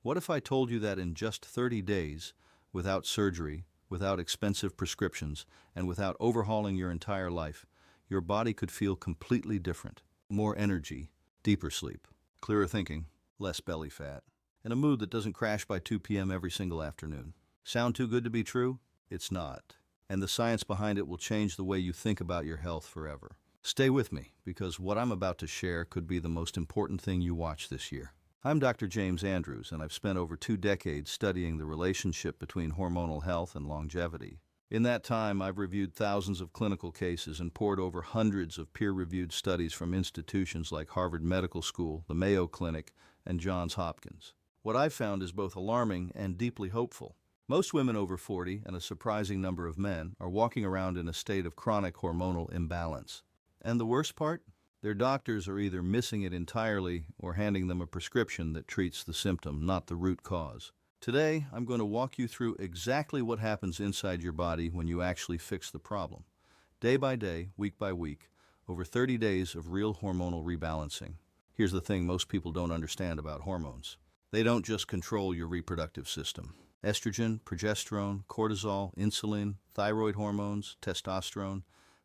What if I told you that in just 30 days, without surgery, without expensive prescriptions, and without overhauling your entire life, your body could feel completely different? More energy, deeper sleep, clearer thinking, less belly fat, and a mood that doesn't crash by 2 p.m. every single afternoon. Sound too good to be true? It's not. And the science behind it will change the way you think about your health forever. Stay with me, because what I'm about to share could be the most important thing you watch this year. I'm Dr. James Andrews, and I've spent over 2 decades studying the relationship between hormonal health and longevity. In that time, I've reviewed thousands of clinical cases and pored over hundreds of peer-reviewed studies from institutions like Harvard Medical School, the Mayo Clinic, and Johns Hopkins. What I've found is both alarming and deeply hopeful. Most women over 40, and a surprising number of men, are walking around in a state of chronic hormonal imbalance. And the worst part? Their doctors are either missing it entirely or handing them a prescription that treats the symptom, not the root cause. Today, I'm going to walk you through exactly what happens inside your body when you actually fix the problem. Day by day, week by week, over 30 days of real hormonal rebalancing. Here's the thing most people don't understand about hormones. They don't just control your reproductive system. Estrogen, progesterone, cortisol, insulin, thyroid hormones, testosterone,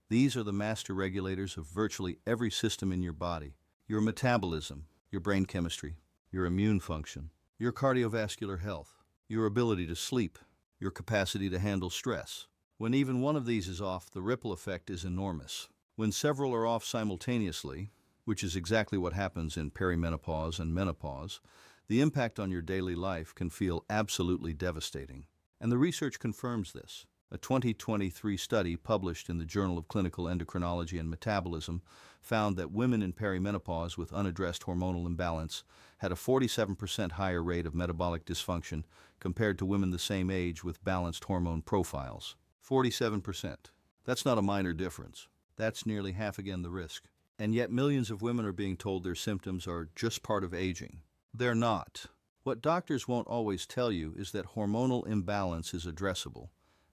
these are the master regulators of virtually every system in your body. Your metabolism, your brain chemistry, your immune function, your cardiovascular health, your ability to sleep, your capacity to handle stress. When even one of these is off, the ripple effect is enormous. When several are off simultaneously, which is exactly what happens in perimenopause and menopause, the impact on your daily life can feel absolutely devastating. And the research confirms this. A 2023 study published in the Journal of Clinical Endocrinology and Metabolism found that women in perimenopause with unaddressed hormonal imbalance had a 47% higher rate of metabolic dysfunction compared to women the same age with balanced hormone profiles. 47%. That's not a minor difference. That's nearly half again the risk. And yet millions of women are being told their symptoms are just part of aging. They're not. What doctors won't always tell you is that hormonal imbalance is addressable,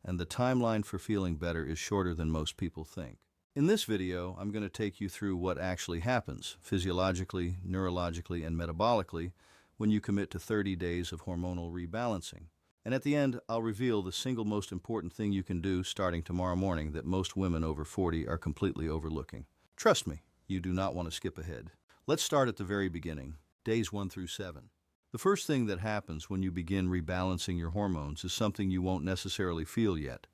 and the timeline for feeling better is shorter than most people think. In this video, I'm going to take you through what actually happens, physiologically, neurologically, and metabolically, when you commit to 30 days of hormonal rebalancing. And at the end, I'll reveal the single most important thing you can do starting tomorrow morning that most women over 40 are completely overlooking. Trust me, you do not want to skip ahead. Let's start at the very beginning, days 1 through 7. The first thing that happens when you begin rebalancing your hormones is something you won't necessarily feel yet,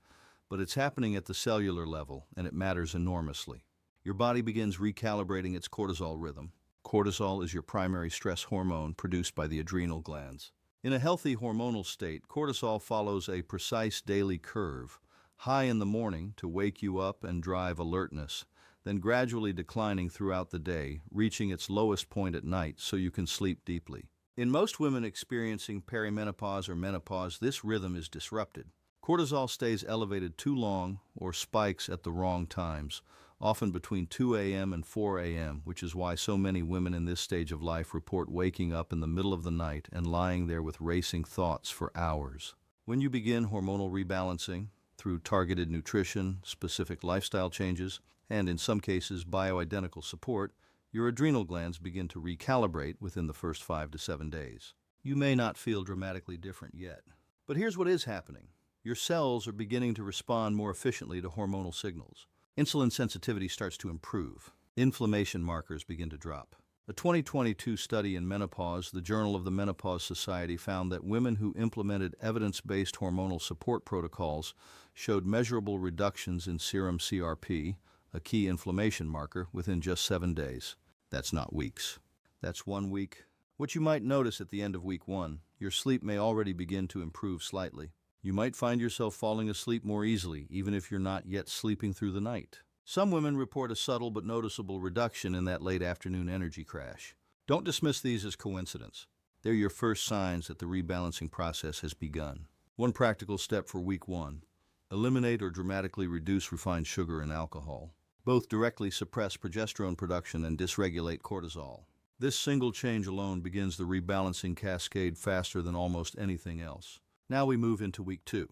but it's happening at the cellular level, and it matters enormously. Your body begins recalibrating its cortisol rhythm. Cortisol is your primary stress hormone produced by the adrenal glands. In a healthy hormonal state, cortisol follows a precise daily curve, high in the morning to wake you up and drive alertness, then gradually declining throughout the day, reaching its lowest point at night so you can sleep deeply. In most women experiencing perimenopause or menopause, this rhythm is disrupted. Cortisol stays elevated too long or spikes at the wrong times, often between 2 a.m. and 4 a.m., which is why so many women in this stage of life report waking up in the middle of the night and lying there with racing thoughts for hours. When you begin hormonal rebalancing, through targeted nutrition, specific lifestyle changes, and in some cases bioidentical support, your adrenal glands begin to recalibrate within the first 5 to 7 days. You may not feel dramatically different yet, but here's what is happening. Your cells are beginning to respond more efficiently to hormonal signals. Insulin sensitivity starts to improve. Inflammation markers begin to drop. A 2022 study in Menopause, the Journal of the Menopause Society, found that women who implemented evidence-based hormonal support protocols showed measurable reductions in serum CRP, a key inflammation marker, within just 7 days. That's not weeks. That's 1 week. What you might notice at the end of week 1, your sleep may already begin to improve slightly. You might find yourself falling asleep more easily, even if you're not yet sleeping through the night. Some women report a subtle but noticeable reduction in that late afternoon energy crash. Don't dismiss these as coincidence. They're your first signs that the rebalancing process has begun. One practical step for week 1. Eliminate or dramatically reduce refined sugar and alcohol. Both directly suppress progesterone production and dysregulate cortisol. This single change alone begins the rebalancing cascade faster than almost anything else. Now we move into week 2,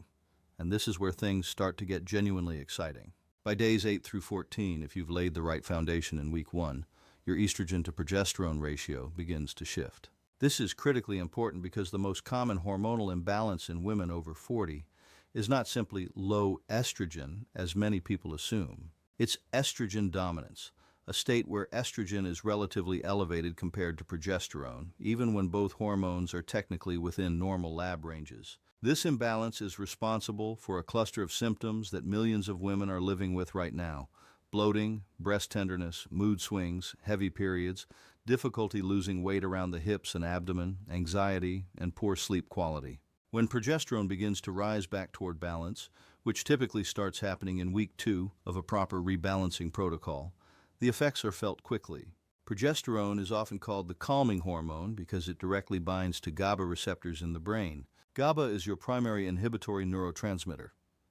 and this is where things start to get genuinely exciting. By days 8 through 14, if you've laid the right foundation in week 1, your estrogen to progesterone ratio begins to shift. This is critically important because the most common hormonal imbalance in women over 40 is not simply low estrogen, as many people assume. It's estrogen dominance, a state where estrogen is relatively elevated compared to progesterone, even when both hormones are technically within normal lab ranges. This imbalance is responsible for a cluster of symptoms that millions of women are living with right now: bloating, breast tenderness, mood swings, heavy periods, difficulty losing weight around the hips and abdomen, anxiety, and poor sleep quality. When progesterone begins to rise back toward balance, which typically starts happening in week 2 of a proper rebalancing protocol, the effects are felt quickly. Progesterone is often called the calming hormone because it directly binds to GABA receptors in the brain. GABA is your primary inhibitory neurotransmitter.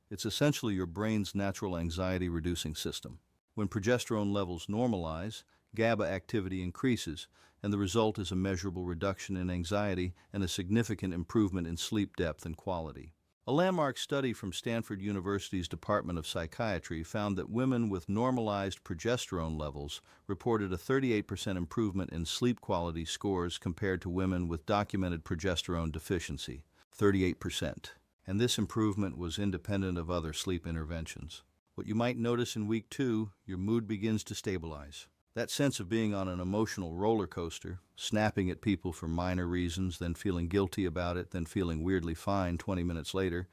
It's essentially your brain's natural anxiety-reducing system. When progesterone levels normalize, GABA activity increases, and the result is a measurable reduction in anxiety and a significant improvement in sleep depth and quality. A landmark study from Stanford University's Department of Psychiatry found that women with normalized progesterone levels reported a 38% improvement in sleep quality scores compared to women with documented progesterone deficiency. 38%. And this improvement was independent of other sleep interventions. What you might notice in week 2, your mood begins to stabilize. That sense of being on an emotional roller coaster, snapping at people for minor reasons, then feeling guilty about it, then feeling weirdly fine 20 minutes later,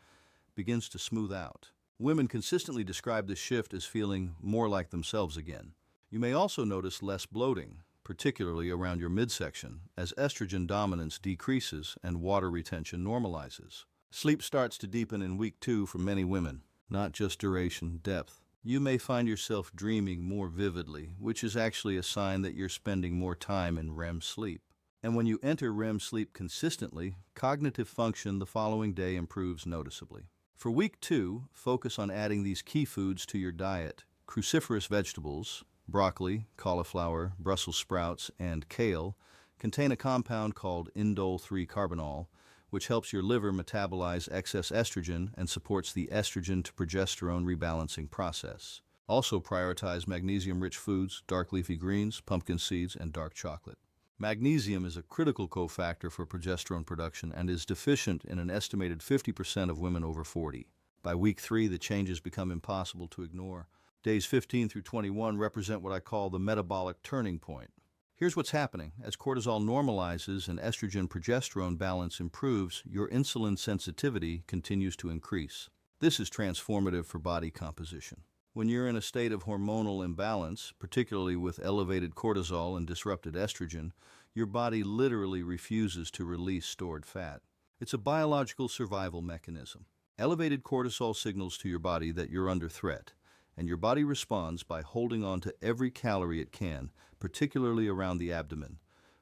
begins to smooth out. Women consistently describe this shift as feeling more like themselves again. You may also notice less bloating, particularly around your midsection, as estrogen dominance decreases and water retention normalizes. Sleep starts to deepen in week 2 for many women, not just duration, depth. You may find yourself dreaming more vividly, which is actually a sign that you're spending more time in REM sleep. And when you enter REM sleep consistently, cognitive function the following day improves noticeably. For week 2, focus on adding these key foods to your diet: cruciferous vegetables, broccoli, cauliflower, Brussels sprouts, and kale contain a compound called indole 3-carbinol, which helps your liver metabolize excess estrogen and supports the estrogen to progesterone rebalancing process. Also prioritize magnesium-rich foods, dark leafy greens, pumpkin seeds, and dark chocolate. Magnesium is a critical cofactor for progesterone production and is deficient in an estimated 50% of women over 40. By week 3, the changes become impossible to ignore. Days 15 through 21 represent what I call the metabolic turning point. Here's what's happening. As cortisol normalizes and estrogen-progesterone balance improves, your insulin sensitivity continues to increase. This is transformative for body composition. When you're in a state of hormonal imbalance, particularly with elevated cortisol and disrupted estrogen, your body literally refuses to release stored fat. It's a biological survival mechanism. Elevated cortisol signals to your body that you're under threat, and your body responds by holding on to every calorie it can, particularly around the abdomen,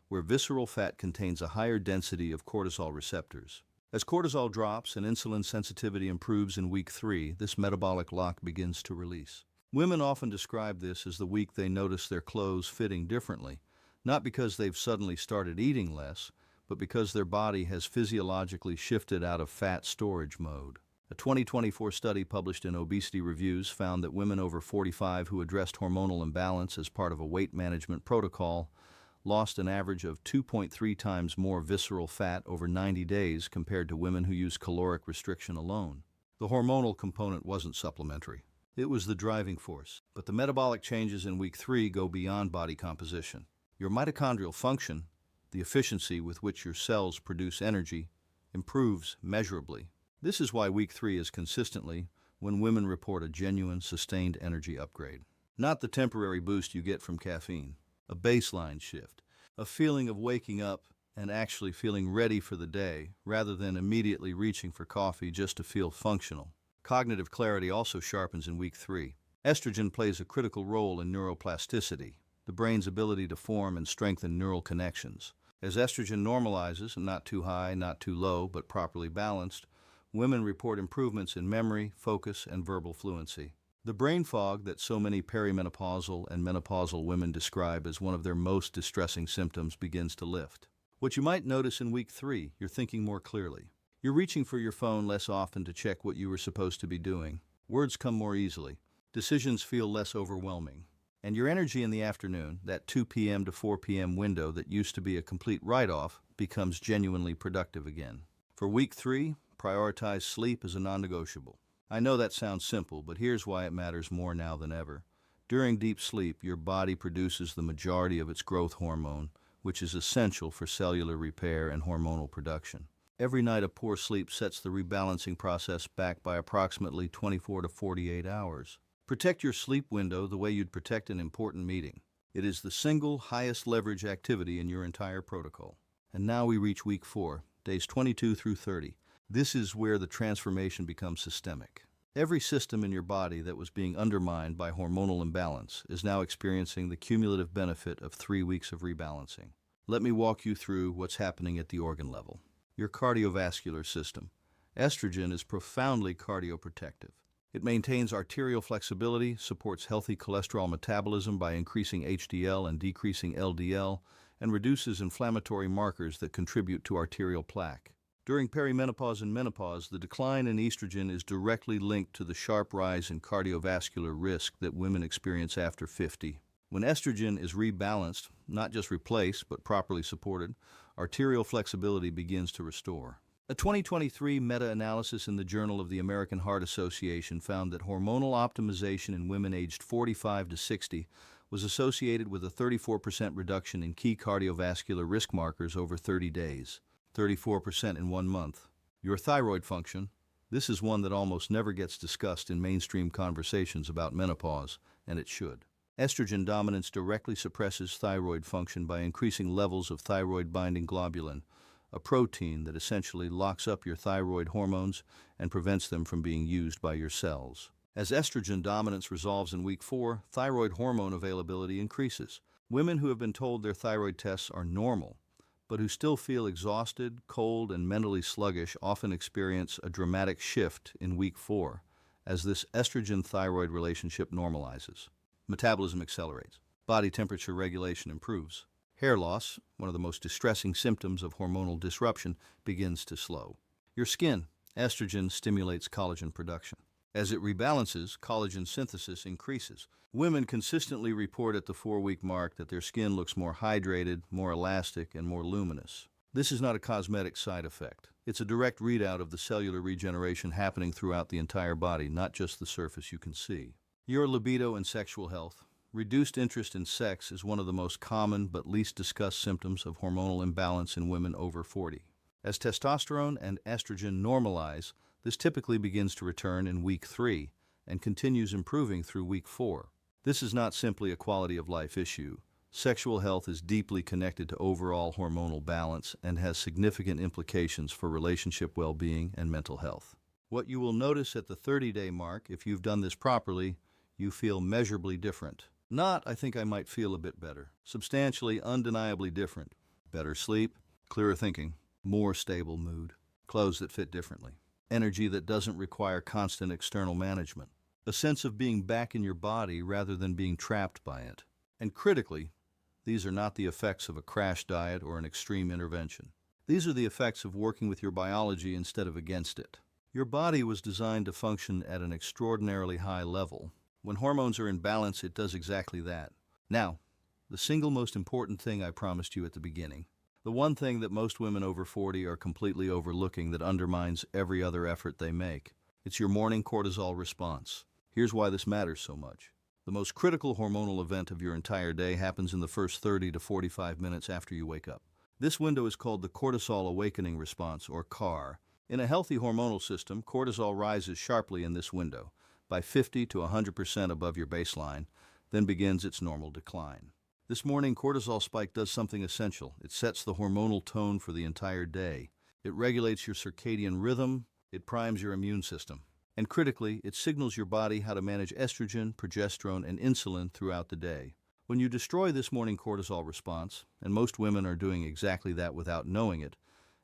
where visceral fat contains a higher density of cortisol receptors. As cortisol drops and insulin sensitivity improves in week 3, this metabolic lock begins to release. Women often describe this as the week they notice their clothes fitting differently, not because they've suddenly started eating less, but because their body has physiologically shifted out of fat storage mode. A 2024 study published in Obesity Reviews found that women over 45 who addressed hormonal imbalance as part of a weight management protocol lost an average of 2.3 times more visceral fat over 90 days compared to women who used caloric restriction alone. The hormonal component wasn't supplementary. It was the driving force. But the metabolic changes in week 3 go beyond body composition. Your mitochondrial function, the efficiency with which your cells produce energy, improves measurably. This is why week 3 is consistently when women report a genuine, sustained energy upgrade. Not the temporary boost you get from caffeine, a baseline shift, a feeling of waking up and actually feeling ready for the day, rather than immediately reaching for coffee just to feel functional. Cognitive clarity also sharpens in week 3. Estrogen plays a critical role in neuroplasticity, the brain's ability to form and strengthen neural connections. As estrogen normalizes, not too high, not too low, but properly balanced, women report improvements in memory, focus, and verbal fluency. The brain fog that so many perimenopausal and menopausal women describe as one of their most distressing symptoms begins to lift. What you might notice in week 3, you're thinking more clearly. You're reaching for your phone less often to check what you were supposed to be doing. Words come more easily. Decisions feel less overwhelming. And your energy in the afternoon, that 2 p.m. to 4 p.m. window that used to be a complete write-off, becomes genuinely productive again. For week 3, prioritize sleep as a non-negotiable. I know that sounds simple, but here's why it matters more now than ever. During deep sleep, your body produces the majority of its growth hormone, which is essential for cellular repair and hormonal production. Every night of poor sleep sets the rebalancing process back by approximately 24 to 48 hours. Protect your sleep window the way you'd protect an important meeting. It is the single highest leverage activity in your entire protocol. And now we reach week 4, days 22 through 30. This is where the transformation becomes systemic. Every system in your body that was being undermined by hormonal imbalance is now experiencing the cumulative benefit of 3 weeks of rebalancing. Let me walk you through what's happening at the organ level. Your cardiovascular system. Estrogen is profoundly cardioprotective. It maintains arterial flexibility, supports healthy cholesterol metabolism by increasing HDL and decreasing LDL, and reduces inflammatory markers that contribute to arterial plaque. During perimenopause and menopause, the decline in estrogen is directly linked to the sharp rise in cardiovascular risk that women experience after 50. When estrogen is rebalanced, not just replaced but properly supported, arterial flexibility begins to restore. A 2023 meta-analysis in the Journal of the American Heart Association found that hormonal optimization in women aged 45 to 60 was associated with a 34% reduction in key cardiovascular risk markers over 30 days, 34% in 1 month. Your thyroid function. This is one that almost never gets discussed in mainstream conversations about menopause, and it should. Estrogen dominance directly suppresses thyroid function by increasing levels of thyroid-binding globulin, a protein that essentially locks up your thyroid hormones and prevents them from being used by your cells. As estrogen dominance resolves in week 4, thyroid hormone availability increases. Women who have been told their thyroid tests are normal, but who still feel exhausted, cold, and mentally sluggish often experience a dramatic shift in week 4 as this estrogen-thyroid relationship normalizes. Metabolism accelerates. Body temperature regulation improves. Hair loss, one of the most distressing symptoms of hormonal disruption, begins to slow. Your skin. Estrogen stimulates collagen production. As it rebalances, collagen synthesis increases. Women consistently report at the 4-week mark that their skin looks more hydrated, more elastic, and more luminous. This is not a cosmetic side effect. It's a direct readout of the cellular regeneration happening throughout the entire body, not just the surface you can see. Your libido and sexual health. Reduced interest in sex is one of the most common but least discussed symptoms of hormonal imbalance in women over 40. As testosterone and estrogen normalize, this typically begins to return in week 3 and continues improving through week 4. This is not simply a quality of life issue. Sexual health is deeply connected to overall hormonal balance and has significant implications for relationship well-being and mental health. What you will notice at the 30-day mark, if you've done this properly, you feel measurably different. Not, I think I might feel a bit better. Substantially, undeniably different. Better sleep, clearer thinking, more stable mood, clothes that fit differently, energy that doesn't require constant external management, a sense of being back in your body rather than being trapped by it. And critically, these are not the effects of a crash diet or an extreme intervention. These are the effects of working with your biology instead of against it. Your body was designed to function at an extraordinarily high level. When hormones are in balance, it does exactly that. Now, the single most important thing I promised you at the beginning. The one thing that most women over 40 are completely overlooking that undermines every other effort they make. It's your morning cortisol response. Here's why this matters so much. The most critical hormonal event of your entire day happens in the first 30 to 45 minutes after you wake up. This window is called the cortisol awakening response, or CAR. In a healthy hormonal system, cortisol rises sharply in this window, by 50 to 100% above your baseline, then begins its normal decline. This morning cortisol spike does something essential. It sets the hormonal tone for the entire day. It regulates your circadian rhythm, it primes your immune system, and critically, it signals your body how to manage estrogen, progesterone, and insulin throughout the day. When you destroy this morning cortisol response, and most women are doing exactly that without knowing it,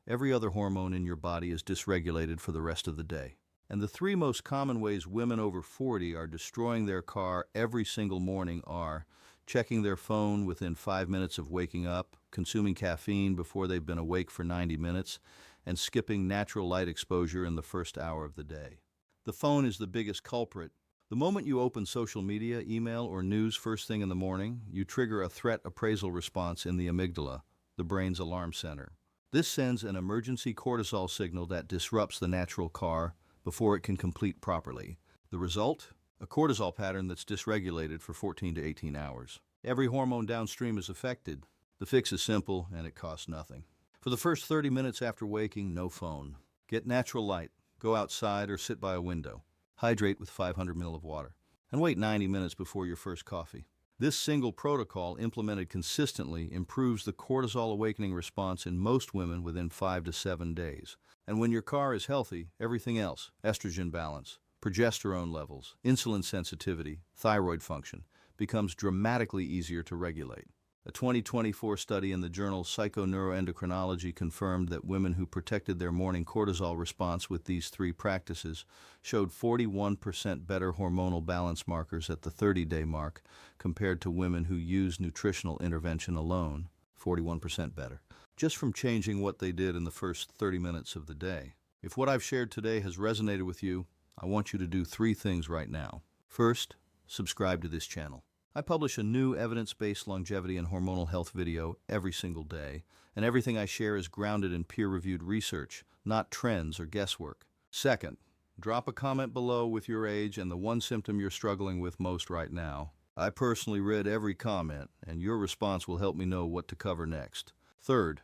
every other hormone in your body is dysregulated for the rest of the day. And the 3 most common ways women over 40 are destroying their car every single morning are checking their phone within 5 minutes of waking up, consuming caffeine before they've been awake for 90 minutes, and skipping natural light exposure in the first hour of the day. The phone is the biggest culprit, The moment you open social media, email, or news first thing in the morning, you trigger a threat appraisal response in the amygdala, the brain's alarm center. This sends an emergency cortisol signal that disrupts the natural car before it can complete properly. The result? A cortisol pattern that's dysregulated for 14 to 18 hours. Every hormone downstream is affected. The fix is simple and it costs nothing. For the first 30 minutes after waking, no phone. Get natural light. Go outside or sit by a window. Hydrate with 500 ml of water. And wait 90 minutes before your first coffee. This single protocol, implemented consistently, improves the cortisol awakening response in most women within 5 to 7 days. And when your car is healthy, everything else, estrogen balance, progesterone levels, insulin sensitivity, thyroid function, becomes dramatically easier to regulate. A 2024 study in the journal Psychoneuroendocrinology confirmed that women who protected their morning cortisol response with these 3 practices showed 41% better hormonal balance markers at the 30-day mark compared to women who used nutritional intervention alone, 41% better, just from changing what they did in the first 30 minutes of the day. If what I've shared today has resonated with you, I want you to do 3 things right now. First, subscribe to this channel. I publish a new evidence-based longevity and hormonal health video every single day, and everything I share is grounded in peer-reviewed research, not trends or guesswork. Second, drop a comment below with your age and the one symptom you're struggling with most right now. I personally read every comment, and your response will help me know what to cover next. Third,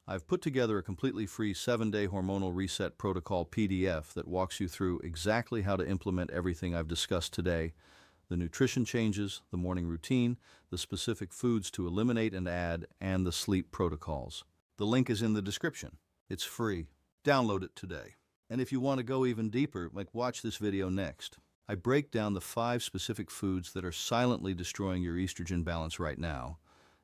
I've put together a completely free 7-day hormonal reset protocol PDF that walks you through exactly how to implement everything I've discussed today: the nutrition changes, the morning routine, the specific foods to eliminate and add, and the sleep protocols. The link is in the description. It's free. Download it today. And if you want to go even deeper, watch this video next. I break down the 5 specific foods that are silently destroying your estrogen balance right now.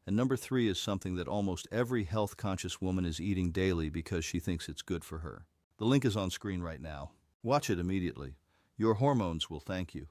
And number 3 is something that almost every health-conscious woman is eating daily because she thinks it's good for her. The link is on screen right now. Watch it immediately. Your hormones will thank you.